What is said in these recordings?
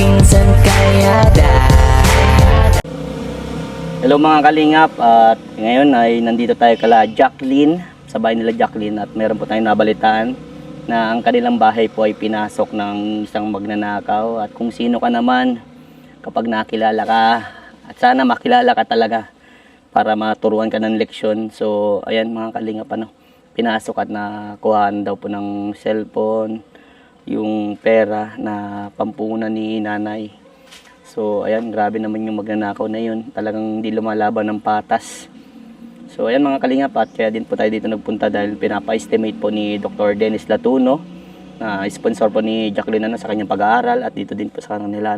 Pinsan Kalyada. Hello mga kalingap, at ngayon ay nandito tayo kala Jacqueline, sa bahay nila Jacqueline, at meron po tayong nabalitaan na ang kanilang bahay po ay pinasok ng isang magnanakaw. At kung sino ka naman, kapag nakilala ka, at sana makilala ka talaga para maturuan ka ng leksyon. So ayan mga kalingap, pinasok at nakuhaan daw po ng cellphone, yung pera na pampunan ni nanay. So ayan, grabe naman yung magnanakaw na yun. Talagang hindi lumalaban ng patas. So ayan mga kalingap, at kaya din po tayo dito nagpunta dahil pinapa-estimate po ni Dr. Dennis Latuno, na sponsor po ni Jacqueline sa kanyang pag-aaral, at dito din po sa kanila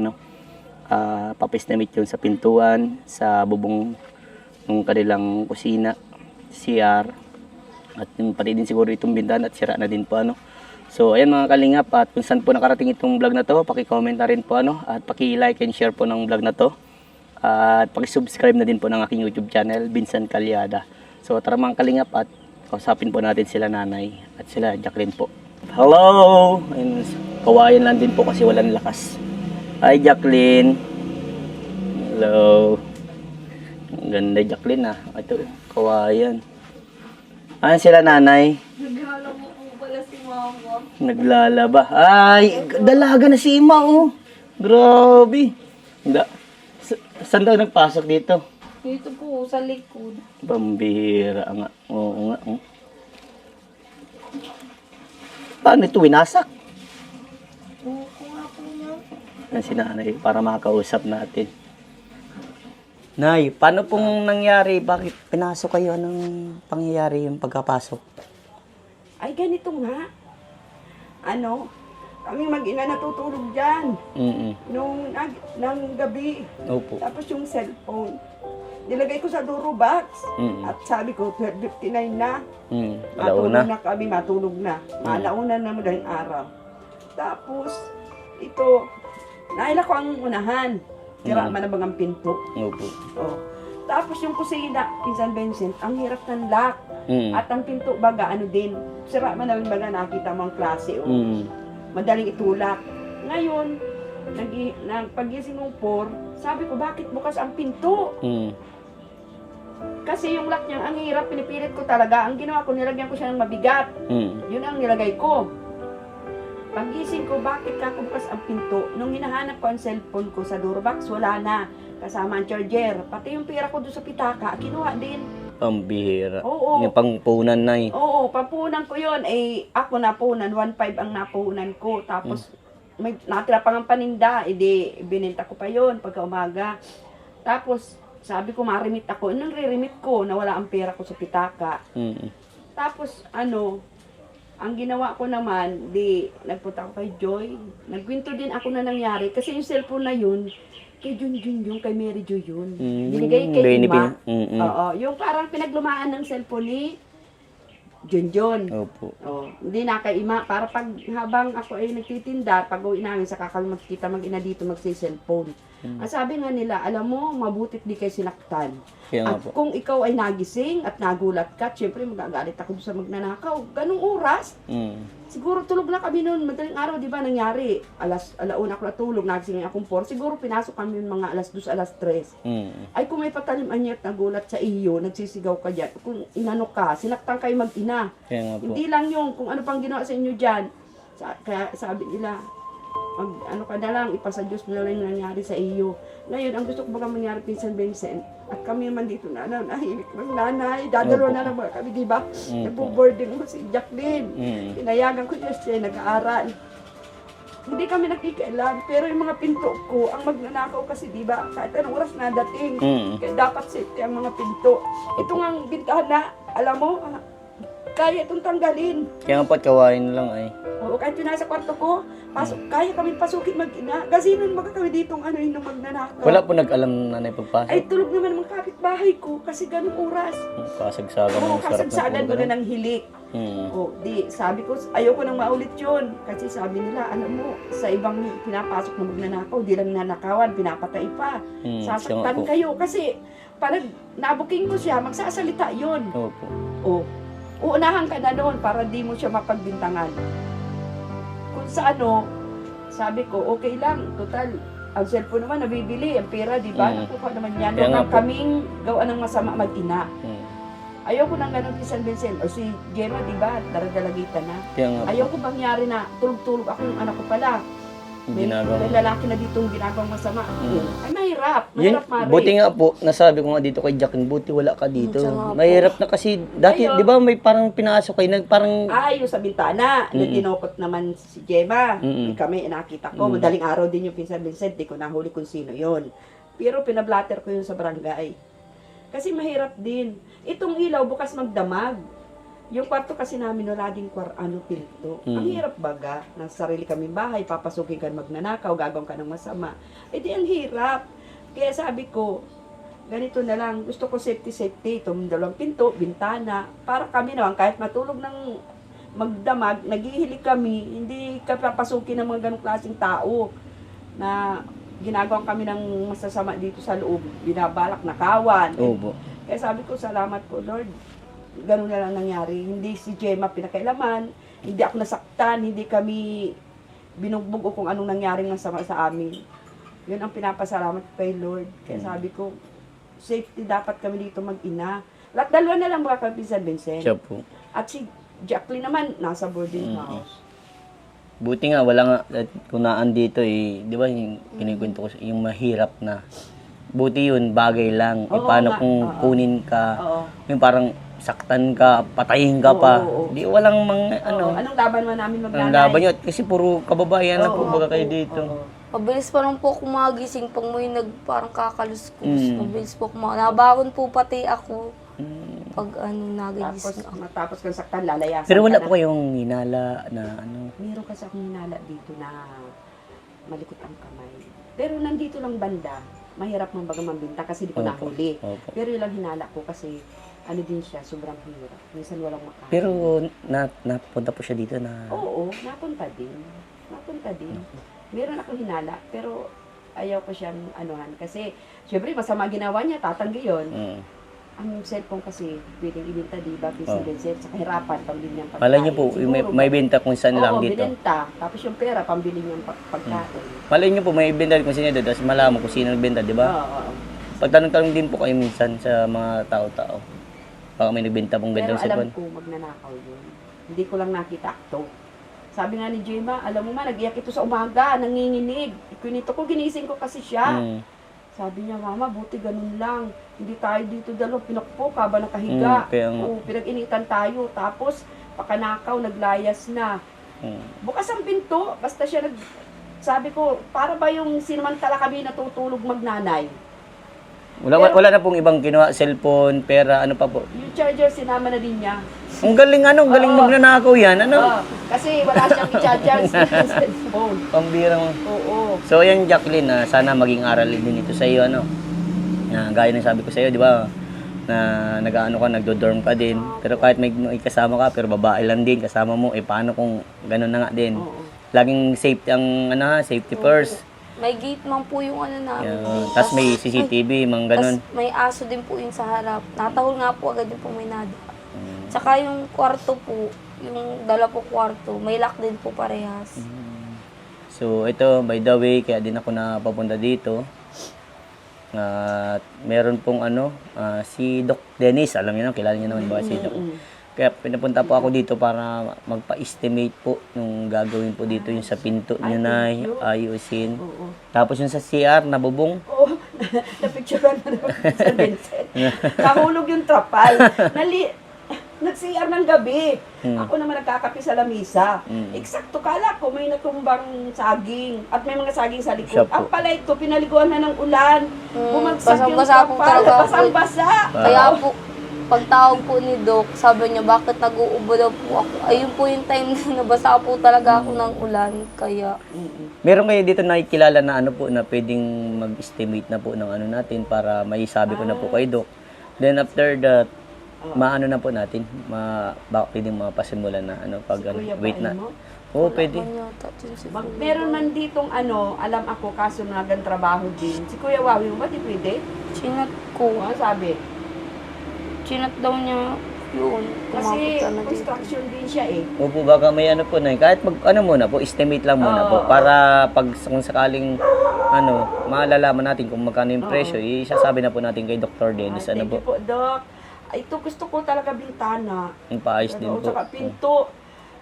papa-estimate yun sa pintuan, sa bubong ng kanilang kusina, CR, at yung pati din siguro itong bintana, at sira na din po So ayan mga kalingap, at kung saan po nakarating itong vlog na to, paki-comment na rin po at paki-like and share po ng vlog na to. At paki-subscribe na din po ng aking YouTube channel, Pinsan Kalyada. So tara mga kalingap, at kausapin po natin sila nanay at sila Jacqueline po. Hello! Ayun, kawayan lang din po kasi walang lakas. Hi Jacqueline! Hello! Ang ganda Jacqueline Ito, kawayan. Ayan sila nanay. Naglalaba. Ay, dalaga na si Ima, Grabe. Saan daw nagpasok dito? Dito po, sa likod. Pambihira nga. Oo nga. Paano ito winasak? Oo, kung nga po niya. Yan si nanay, para makausap natin. Nay, paano pong nangyari? Bakit pinasok kayo? Anong pangyayari yung pagkapasok? Ay, ganito nga. Kami mag-ina natutulog dyan. Nung gabi. Opo. Tapos yung cellphone, nilagay ko sa duro box. At sabi ko, 12:59 na. Alauna. Matulog na kami, matulog na. Alauna na madaling araw. Tapos, ito, naila ko ang unahan. Tira man na bagang pinto. Opo. Oh. Tapos yung kusina, Pinsan Vincent, ang hirap ng lock. At ang pinto baga, din, sira man namin baga nakita mo ang klase. Madaling itulak. Ngayon, pagising ng 4, sabi ko, bakit bukas ang pinto? Kasi yung lock niya, ang hirap, pinipilit ko talaga. Ang ginawa ko, nilagyan ko siya ng mabigat. Yun ang nilagay ko. Pagising ko, bakit kakubukas ang pinto? Nung hinahanap ko ang cellphone ko sa Durbox, wala na. Kasama ang charger. Pati yung pera ko doon sa pitaka, kinuha din. Pambihira. Oo. Yung pangpunan na Oo, pampunan ko yun. Ako napunan, 1.5 ang napunan ko. Tapos, may natira pa ng paninda. Bininta ko pa yun pagka umaga. Tapos, sabi ko, marimit ako. Nung re-remit ko, nawala ang pera ko sa pitaka. Tapos, ang ginawa ko naman, nagpunta ako kay Joy. Nagkwento din ako na nangyari. Kasi yung cellphone na yun, kay Junjun yung kay Mary Jo yun. Binigay kay Ima. Oo, yung parang pinaglumaan ng cellphone ni Junjun. Opo. Hindi na kay Ima. Para habang ako ay nagtitinda, pag uwi namin sa kita mag-ina dito magsi-cellphone. Ang sabi nga nila, alam mo, mabutit di kayo sinaktan. At kung ikaw ay nagising at nagulat ka, syempre magagalit ako doon sa magnanakaw. Ganong oras? Siguro tulog na kami noon, madaling araw, di ba nangyari? Alauna ako natulog, nagising akong 4. Siguro pinasok kami yung mga alas 2, alas 3. Ay kung may pataliman niya at nagulat sa iyo, nagsisigaw ka dyan. Kung inano ka, sinaktan kayo mag-ina. Hindi lang yung kung ano pang ginawa sa inyo dyan. Kaya sabi nila, ka na lang, ipasa Diyos na lang yung nangyari sa iyo. Ngayon, ang gusto ko baga mangyari, Pinsan Vincent, at kami naman dito nahimik ng nanay, dadalo na lang kami, di ba? Nagpo-boarding mo si Jacqueline. Pinayagan ko siya, nag-aaral. Hindi kami nakikialam, pero yung mga pinto ko, ang magnanakaw kasi, di ba? Kahit anong oras na dating, kaya dapat safety ang mga pinto. Ito nga ang bintahan na, alam mo, kaya itong tanggalin. Kaya nga pat kawain lang ay. Oo, kahit yun nasa kwarto ko, kaya kami pasukin mag-ina. Kasi nun baga kami ditong yung magnanakaw. Wala po nag-alam nanay pagpasok? Ay, tulog naman ng kapitbahay ko kasi ganung oras. Kasagsagan Oo, ng sarap kasagsagan ko ng na ng hilik. Sabi ko, ayoko nang maulit yun. Kasi sabi nila, alam mo, sa ibang pinapasok na magnanakaw, di lang nanakawan, pinapatay pa. Sasaktan kayo. Kasi, parang nabuking mo siya, magsasalita yun. Opo. Uunahan ka na doon para di mo siya mapagbintangan. Kung sa sabi ko, okay lang, total, ang cellphone naman nabibili, ang pera, di ba? Nakuha naman yan. Kaya nga Huwag po. kaming gawa ng masama mag-ina. Ayoko nang ganun kay San Vincent. O si Gemma, di ba? Daradalagitan na. Kaya nga po. Ayoko mangyari na tulog-tulog ako yung anak ko pala. May Ginagawa. lalaki na ditong ginagawang masama. Ay, mahirap. Yun, Mahirap, Mari. buti nga po, nasabi ko nga dito kay Jacqueline, buti wala ka dito. Siya nga po. Mahirap na kasi, dati, Ayun. di ba may parang pinasok kayo, parang, Yung sa bintana, tinokot naman si Gemma. Kami, nakita ko. Madaling araw din yung San Vincent. Di ko nahuli kung sino yon. Pero pinablatter ko yun sa barangay. Kasi mahirap din. Itong ilaw, bukas magdamag. Yung kwarto kasi namin wala ding pinto. Ang hirap baga, nasa sarili kaming bahay, papasukin ka magnanakaw, gagawin ka ng masama. Eh di ang hirap. Kaya sabi ko, ganito na lang, gusto ko safety, itong dalawang pinto, bintana, para kami naman, kahit matulog ng magdamag, naghihilig kami, hindi ka papasukin ng mga ganong klaseng tao na ginagawa kami ng masasama dito sa loob, binabalak, nakawan. opo. Kaya sabi ko, salamat po, Lord. Ganun na lang nangyari. Hindi si Gemma pinakailaman, hindi ako nasaktan, hindi kami binugbog o kung anong nangyaring masama sa amin. Yun ang pinapasalamat ko kay Lord. Kaya sabi ko, safety dapat kami dito mag-ina. Dalawa na lang mga kami San Vincent. Siya po. At si Jacqueline naman, nasa boarding house. Buti nga, wala nga, kung naan dito di ba yung kinikwento ko, yung mahirap na. Buti yun, bagay lang. Oo Paano nga, kung oo. kunin ka, Oo. yung parang saktan ka, patayin ka pa. Oo. Di walang mga, Anong laban man namin ang magnanay? laban nyo. Kasi puro kababayan na po Oo, baga kayo oo, dito. oo. Mabilis pa lang po ako magising pag may parang kakaluskus. Mm. Mabilis po ako nabagon po pati ako Mm. pag Tapos, nagigising ako. matapos kang saktan, lalayasan Pero wala ka po na. kayong hinala na Meron kasi akong hinala dito na malikot ang kamay. Pero nandito lang banda, mahirap man baga mambinta kasi di ko Opo. nahuli. Opo. Pero yun lang hinala ko kasi ano din siya, sobrang hirap. Minsan walang makain. Pero napunta po siya dito na... Oo, napunta din. Meron akong hinala, pero ayaw ko siyang anuhan. Kasi, syempre, masama ginawa niya, tatanggi yun. Mm. Ang cellphone kasi, pwedeng ibinta, di ba? Kasi sa kahirapan, pambili niyang pagkain. Malay niyo po, Siguro, may benta kung saan lang oo, dito. binenta. Tapos yung pera, pambili niyang pagkain. Malay niyo po, may benta kung sino dito, tapos malaman kung sino nagbenta, di ba? Oo. Pagtanong-tanong din po kayo minsan sa mga tao-tao. Baka may nagbenta pong Pero gandang alam cellphone. ko, magnanakaw yun. Hindi ko lang nakita akto. Sabi nga ni Gemma, alam mo ma, nag-iyak ito sa umaga, nanginginig. Ikunito ko, ginising ko kasi siya. Mm. Sabi niya, mama, buti ganun lang. Hindi tayo dito dalaw, pinakpok ka ba nakahiga? Kaya nga. Oo, pinag-initan tayo. Tapos, pakanakaw, naglayas na. Bukas ang pinto, basta siya sabi ko, para ba yung sinamantala kami natutulog magnanay? Wala na pong ibang kinuha, cellphone, pera, ano pa po. Yung charger, sinama na din niya. Ang galing galing Oo. magnanakaw yan, ano? Oo, kasi wala siyang i-charger sa cellphone. Pambirang. Oo. So yan Jacqueline, sana maging aral din ito sa iyo, ano? Na gaya ng sabi ko sa iyo, di ba? Na nag-aano ka, nagdo-dorm ka din. Pero kahit may kasama ka, pero babae lang din kasama mo, paano kung gano'n na nga din? Oo. Laging safety safety first. May gate man po yung namin. Tapos may CCTV, mga ganun. Tas may aso din po yung sa harap. Natahol nga po agad yung po may nada. Tsaka yung kwarto po, yung dala po kwarto, may lock din po parehas. So ito, by the way, kaya din ako napapunta dito. At meron pong si Doc Dennis, alam niyo na, kilala niyo naman ba si Doc? Kaya pinapunta po ako dito para magpa-estimate po nung gagawin po dito yung sa pinto niyo na ayusin. Oo. Tapos yung sa CR na bubong. Oo, napicturean na naman sa Vincent. Kahulog yung trapal. Nag-CR ng gabi. Ako naman nagkakape sa lamisa. Eksakto kala ko may natumbang saging at may mga saging sa likod. Siya po. Ang pala ito, pinaliguan na ng ulan. Bumagsak yung basang-basa po trapal. talaga ako. Basang-basa. Kaya po, pagtawag po ni Doc, sabi niya, bakit nag-uubo daw po ako? Ayun po yung time na nabasa po talaga ako ng ulan. Kaya, Meron kayo dito nakikilala na po na pwedeng mag-estimate na po ng natin para may sabi ko na po kay Doc. Then after that, maano na po natin, baka pwedeng mapasimulan na pag Kuya, wait bahay na. mo? Oo, pwede. man yata din si Meron man ditong alam ako kaso nagang trabaho din. Si Kuya Wawi mo ba di pwede? Chinat ko. Ano sabi? Chinat daw niya, Yun, Kasi kumapit ka na dito. construction din siya eh. Opo, baka may ano po na kahit mag, ano muna po, estimate lang muna po. Para pag kung sakaling, malalaman natin kung magkano yung presyo, isasabi na po natin kay Dr. Dennis. Ano Thank you po, po, Doc. Ito gusto ko talaga bintana. yung paayos din Ano, po. saka pinto.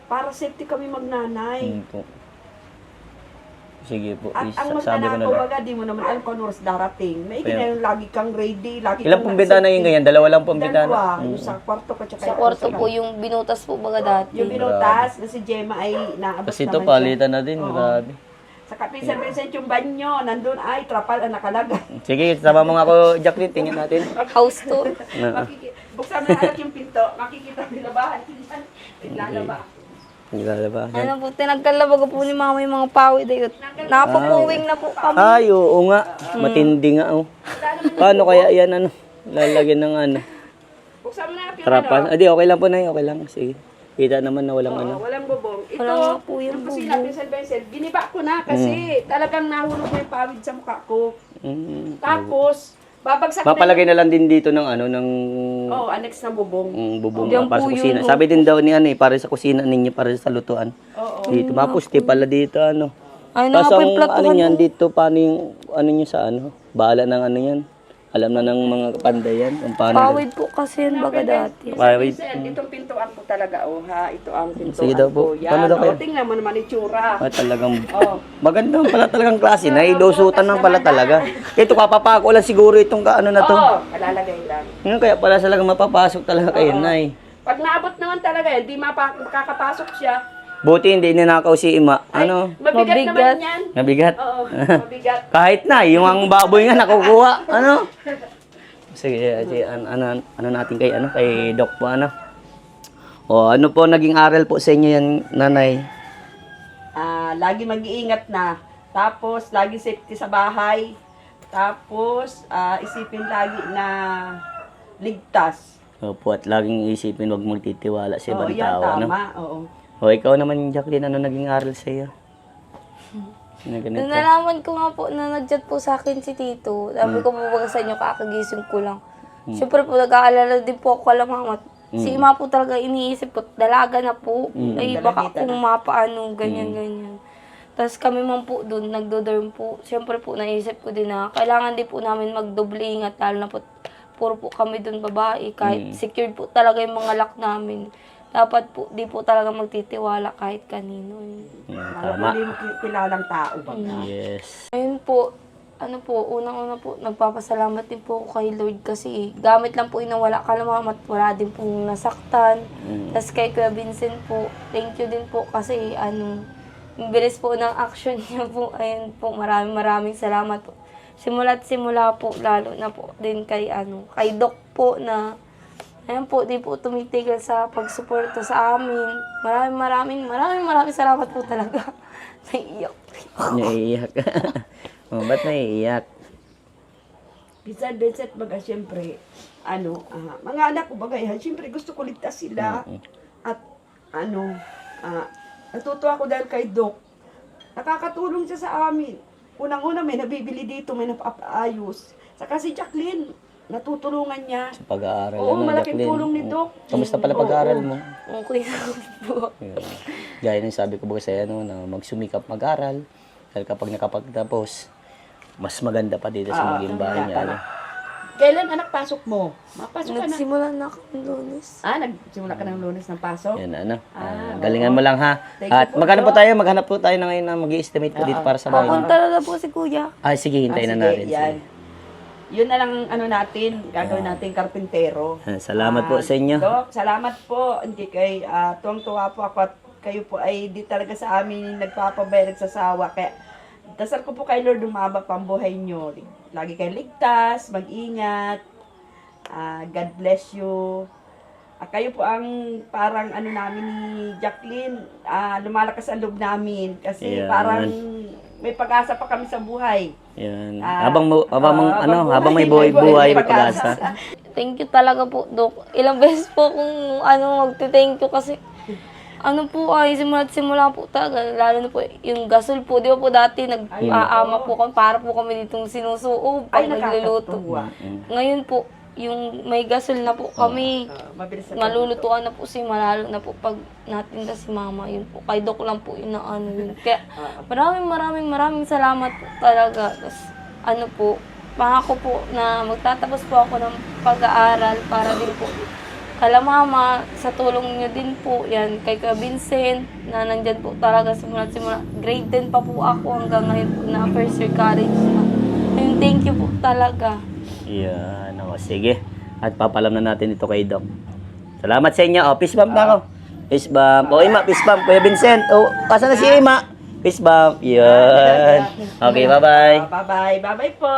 Para safety kami magnanay. Po. Sige po, At ang sabi ko na magnanakaw lang. baga, di mo naman alam kung ano oras darating. May Kaya- yung lagi kang ready, lagi Ilang pong bintana yung ganyan? Dalawa lang pong bintana? Dalawa, yung sa kwarto ko tsaka Sa kwarto po yung binutas po baga dati. yung binutas na si Gemma ay naabot Kasi ito, naman palitan na din, Oo. grabe. Sa Kapinsan Vincent yung banyo, nandun ay trapal ang nakalagay. Sige, sama mo nga ako, Jacqueline, tingnan natin. House tour. Buksan na alat yung pinto, makikita ang labahan. Pinalaba. Nilalaba. Ano po, tinagkalabaga po ni mama yung mga pawid ayot. Napapuwing na po kami. Ay, oo nga. Matindi nga, oh. Paano kaya yan, lalagyan ng Buksan mo na yung trapal? Adi, okay lang po na yun, okay lang. Sige. Kita naman na walang walang bubong. Ito, Wala nga po yung yung kusina, Pinsan Vincent, giniba ko na kasi talagang nahulog na yung pawid sa mukha ko. Tapos, babagsak Papalagay na lang din dito ng ng annex na bubong. bubong Diyan para sa po kusina. yun, Sabi din daw ni para sa kusina ninyo, para sa lutuan. Oo. Dito, mapusti pala dito, Ay na nga Tapos po yung ang platuhan niyan po. dito, paano yung, nyo sa bahala ng yan. Alam na ng mga panday yan, kung paano. Pawid po kasi yun baga dati. Pawid. Vincent, itong pintuan ko talaga, Ito ang pintuan Sige daw po. ko. Yan. Paano daw kayo? Tingnan mo naman itsura. Talagang, Oh. maganda pala talagang klase. Nailusutan lang pala talaga. Ito, kapapako lang siguro itong na to. Oo, malalagay lang. Yun, kaya pala talagang mapapasok talaga kayo, Nay. Pag naabot naman talaga, hindi makakapasok siya. Buti hindi ninakaw si Ima. Mabigat naman yan. Nabigat. Oo, mabigat. Kahit na, yung ang baboy nga nakukuha. Sige, ano natin kay Doc po, O, ano po naging aral po sa inyo yan, Nanay? Lagi mag-iingat na. Tapos, lagi safety sa bahay. Tapos, isipin lagi na ligtas. Opo, at laging isipin, huwag magtitiwala sa ibang yan, tao, tama. Oo. O, ikaw naman, Jacqueline, ano naging aral sa iyo? Na ganito. Nung nalaman ko nga po na nag-chat po sa akin si Tito, sabi ko po baga sa inyo, kakagising ko lang. Siyempre po, nag-aalala din po ako kala mama. Si Ima po talaga iniisip ko, dalaga na po. Ay, baka kung mapaano, ganyan. Tapos kami man po doon, nagdo-dorm po. Siyempre po, naisip ko din na kailangan din po namin magdoble ingat, lalo na po, puro po kami doon babae. Kahit secured po talaga yung mga lock namin. Dapat po, di po talaga magtitiwala kahit kanino. Tama. Hindi mo kilalang tao ba? Yes. Ayun po, unang-una po, nagpapasalamat din po ako kay Lord kasi gamit lang po inawala ka naman at wala din pong nasaktan. Tapos kay Kuya Vincent po, thank you din po kasi yung bilis po ng action niya po. Ayun po, maraming salamat po. Simula't simula po, lalo na po din kay Doc po na ayun po, di po tumitigil sa pagsuporta sa amin. Maraming salamat po talaga. Naiiyak. Naiiyak. Ba't naiiyak? Vincent, baga, siyempre, mga anak ko bagay, siyempre gusto ko ligtas sila. At, natutuwa ko dahil kay Doc. Nakakatulong siya sa amin. Unang-una, may nabibili dito, may napapaayos. Saka si Jacqueline, natutulungan niya. Sa pag-aaral. Oo, malaking Jacqueline? tulong ni Doc. Kamusta pala pag-aaral mo? Okay naman po. Gaya ng sabi ko ba sa'yo, na magsumikap mag-aral. Dahil kapag nakapagtapos, mas maganda pa dito sa maging bahay niya. Kailan anak pasok mo? Mapasok ka na. Nagsimula na ako ng Lunes. Nagsimula ka ng Lunes ng pasok? Yan, galingan mo lang, ha? Thank At you po, maghanap po tayo na ngayon na mag-i-estimate po dito para sa bahay. Papunta na po si Kuya. Sige, hintayin na Sige, natin. yan. Yun na lang natin, gagawin natin karpintero. Salamat po sa inyo. Doc, salamat po. Hindi kay tuwang-tuwa po ako at kayo po ay di talaga sa amin nagpapabay, nagsasawa. Kaya dasal ko po kay Lord, umaba pa ang buhay nyo. Lagi kayo ligtas, mag-ingat. God bless you. Kayo po ang parang namin ni Jacqueline, lumalakas ang loob namin. Kasi Yan. parang may pag-asa pa kami sa buhay. Yan. habang may buhay, pag-asa. Thank you talaga po, Dok. Ilang beses po kung magte-thank you kasi simula po talaga, lalo na po yung gasol po, di ba po dati nag-aama po kami, para po kami ditong sinusuob pag nagluluto. nakakatuwa. Ngayon po, yung may gasol na po kami. Mabilis na Malulutuan na po si malalo na po pag natinda si mama. Yun po, kay Doc lang po yun na ano yun. Kaya maraming salamat po talaga. Tapos ano po, pangako po na magtatapos po ako ng pag-aaral para din po kala mama, sa tulong niyo din po yan, kay Kuya Vincent, na nandyan po talaga simula. Grade 10 pa po ako hanggang ngayon po na first year college na. Yung thank you po talaga. Yan, o, sige. At papalam na natin ito kay Doc. Salamat sa inyo. O, fist bump na ako. Fist bump. O, Ima, fist bump. Kuya Vincent. O, pasa na si Ima. Fist bump. Yan. Okay, bye-bye. Bye-bye. Bye-bye po.